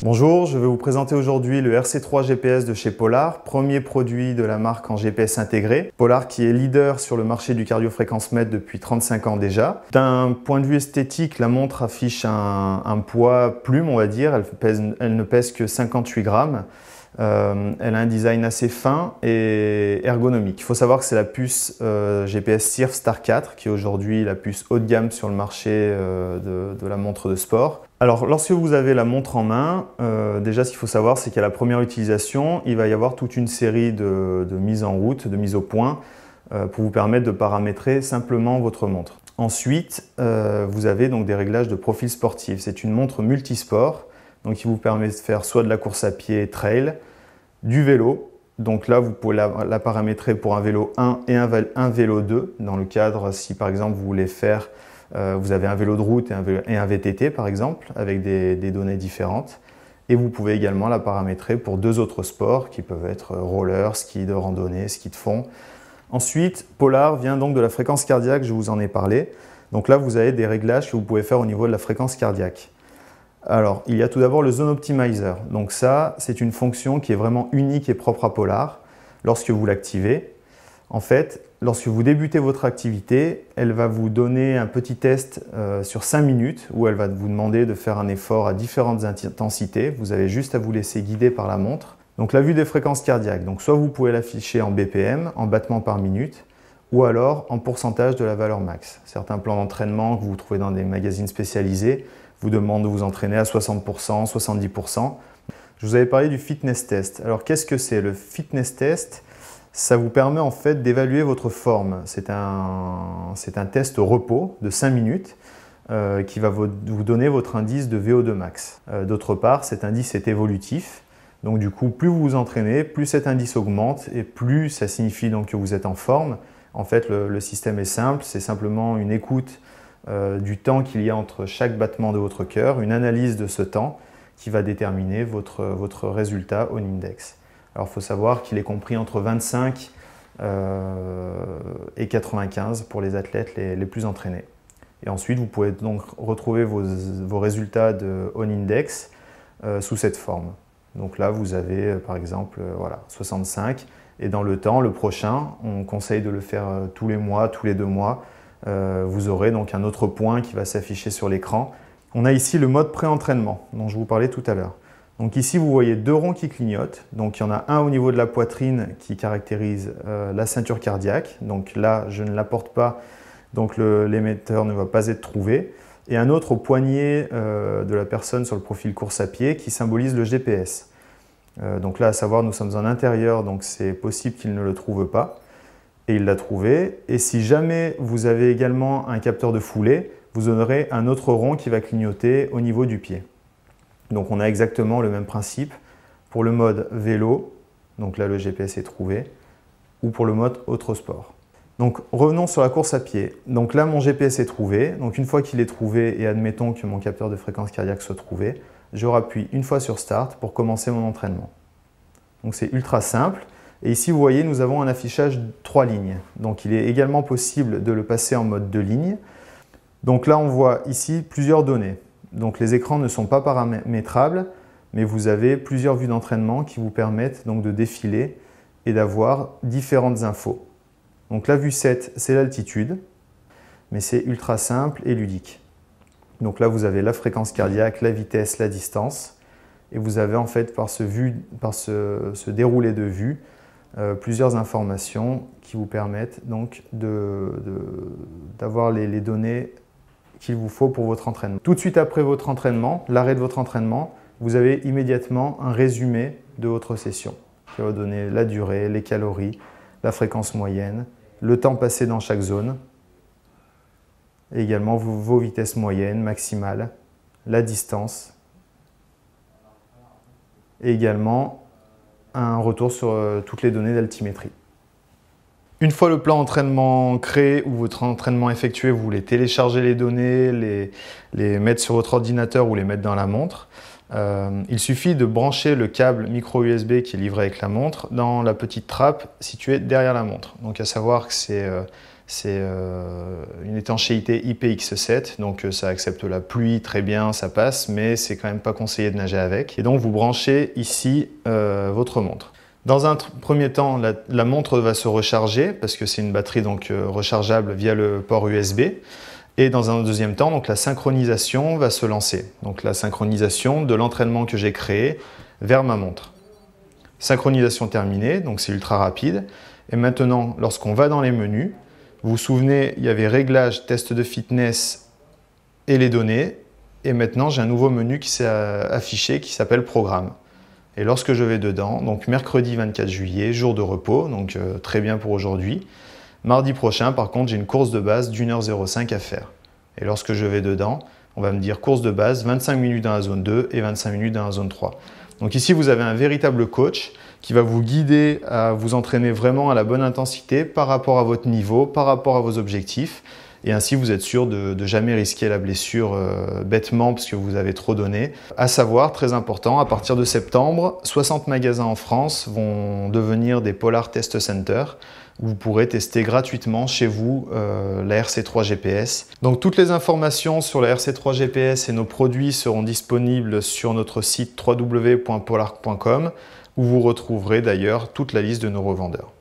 Bonjour, je vais vous présenter aujourd'hui le RC3 GPS de chez Polar, premier produit de la marque en GPS intégré. Polar qui est leader sur le marché du cardiofréquence-mètre depuis 35 ans déjà. D'un point de vue esthétique, la montre affiche un poids plume, on va dire. Elle ne pèse que 58 grammes. Elle a un design assez fin et ergonomique. Il faut savoir que c'est la puce GPS Sirf Star 4 qui est aujourd'hui la puce haut de gamme sur le marché de la montre de sport. Alors lorsque vous avez la montre en main, déjà ce qu'il faut savoir c'est qu'à la première utilisation, il va y avoir toute une série de mises en route, de mises au point pour vous permettre de paramétrer simplement votre montre. Ensuite, vous avez donc des réglages de profil sportif. C'est une montre multisport. Donc, qui vous permet de faire soit de la course à pied trail, du vélo. Donc là, vous pouvez la paramétrer pour un vélo 1 et un vélo 2. Dans le cadre, si par exemple vous voulez faire, vous avez un vélo de route et un VTT par exemple, avec des données différentes. Et vous pouvez également la paramétrer pour deux autres sports qui peuvent être roller, ski de randonnée, ski de fond. Ensuite, Polar vient donc de la fréquence cardiaque, je vous en ai parlé. Donc là, vous avez des réglages que vous pouvez faire au niveau de la fréquence cardiaque. Alors, il y a tout d'abord le Zone Optimizer. Donc ça, c'est une fonction qui est vraiment unique et propre à Polar. Lorsque vous l'activez, en fait, lorsque vous débutez votre activité, elle va vous donner un petit test sur 5 minutes où elle va vous demander de faire un effort à différentes intensités. Vous avez juste à vous laisser guider par la montre. Donc la vue des fréquences cardiaques. Donc soit vous pouvez l'afficher en BPM, en battements par minute, ou alors en pourcentage de la valeur max. Certains plans d'entraînement que vous trouvez dans des magazines spécialisés vous demande de vous entraîner à 60%, 70%. Je vous avais parlé du fitness test. Alors qu'est-ce que c'est? Le fitness test, ça vous permet en fait d'évaluer votre forme. C'est un test repos de 5 minutes qui va vous donner votre indice de VO2 max. D'autre part, cet indice est évolutif. Donc du coup, plus vous vous entraînez, plus cet indice augmente et plus ça signifie donc que vous êtes en forme. En fait, le système est simple, c'est simplement une écoute du temps qu'il y a entre chaque battement de votre cœur, une analyse de ce temps qui va déterminer votre résultat on index. Alors il faut savoir qu'il est compris entre 25 et 95 pour les athlètes les plus entraînés. Et ensuite vous pouvez donc retrouver vos résultats de on index sous cette forme. Donc là vous avez par exemple 65 et dans le temps, le prochain, on conseille de le faire tous les mois, tous les 2 mois. Vous aurez donc un autre point qui va s'afficher sur l'écran. On a ici le mode pré-entraînement dont je vous parlais tout à l'heure. Donc ici, vous voyez 2 ronds qui clignotent. Donc il y en a un au niveau de la poitrine qui caractérise la ceinture cardiaque. Donc là, je ne la porte pas, donc l'émetteur ne va pas être trouvé. Et un autre au poignet de la personne sur le profil course à pied qui symbolise le GPS. Donc là, à savoir, nous sommes en intérieur, donc c'est possible qu'il ne le trouve pas. Et il l'a trouvé. Et si jamais vous avez également un capteur de foulée, vous aurez un autre rond qui va clignoter au niveau du pied. Donc on a exactement le même principe pour le mode vélo, donc là le GPS est trouvé, ou pour le mode autre sport. Donc revenons sur la course à pied. Donc là mon GPS est trouvé. Donc une fois qu'il est trouvé et admettons que mon capteur de fréquence cardiaque soit trouvé, je rappuie une fois sur Start pour commencer mon entraînement. Donc c'est ultra simple. Et ici, vous voyez, nous avons un affichage de 3 lignes. Donc, il est également possible de le passer en mode 2 lignes. Donc là, on voit ici plusieurs données. Donc, les écrans ne sont pas paramétrables, mais vous avez plusieurs vues d'entraînement qui vous permettent donc de défiler et d'avoir différentes infos. Donc, la vue 7, c'est l'altitude, mais c'est ultra simple et ludique. Donc là, vous avez la fréquence cardiaque, la vitesse, la distance. Et vous avez en fait, par ce déroulé de vues, plusieurs informations qui vous permettent donc d'avoir les données qu'il vous faut pour votre entraînement. Tout de suite après votre entraînement, l'arrêt de votre entraînement, vous avez immédiatement un résumé de votre session qui va vous donner la durée, les calories, la fréquence moyenne, le temps passé dans chaque zone, et également vos vitesses moyennes, maximales, la distance, et également un retour sur toutes les données d'altimétrie. Une fois le plan d'entraînement créé ou votre entraînement effectué, vous voulez télécharger les données, les mettre sur votre ordinateur ou les mettre dans la montre. Il suffit de brancher le câble micro USB qui est livré avec la montre dans la petite trappe située derrière la montre. Donc à savoir que c'est C'est une étanchéité IPX7, donc ça accepte la pluie très bien, ça passe, mais c'est quand même pas conseillé de nager avec. Et donc vous branchez ici votre montre. Dans un premier temps, la montre va se recharger parce que c'est une batterie donc rechargeable via le port USB. Et dans un deuxième temps, donc la synchronisation va se lancer. Donc la synchronisation de l'entraînement que j'ai créé vers ma montre. Synchronisation terminée, donc c'est ultra rapide. Et maintenant, lorsqu'on va dans les menus, vous vous souvenez, il y avait réglage, test de fitness et les données. Et maintenant, j'ai un nouveau menu qui s'est affiché qui s'appelle Programme. Et lorsque je vais dedans, donc mercredi 24 juillet, jour de repos, donc très bien pour aujourd'hui. Mardi prochain, par contre, j'ai une course de base d'1h05 à faire. Et lorsque je vais dedans, on va me dire course de base, 25 minutes dans la zone 2 et 25 minutes dans la zone 3. Donc ici, vous avez un véritable coach qui va vous guider à vous entraîner vraiment à la bonne intensité par rapport à votre niveau, par rapport à vos objectifs. Et ainsi, vous êtes sûr de jamais risquer la blessure bêtement parce que vous avez trop donné. À savoir, très important, à partir de septembre, 60 magasins en France vont devenir des Polar Test Center. Vous pourrez tester gratuitement chez vous la RC3 GPS. Donc toutes les informations sur la RC3 GPS et nos produits seront disponibles sur notre site www.polar.com où vous retrouverez d'ailleurs toute la liste de nos revendeurs.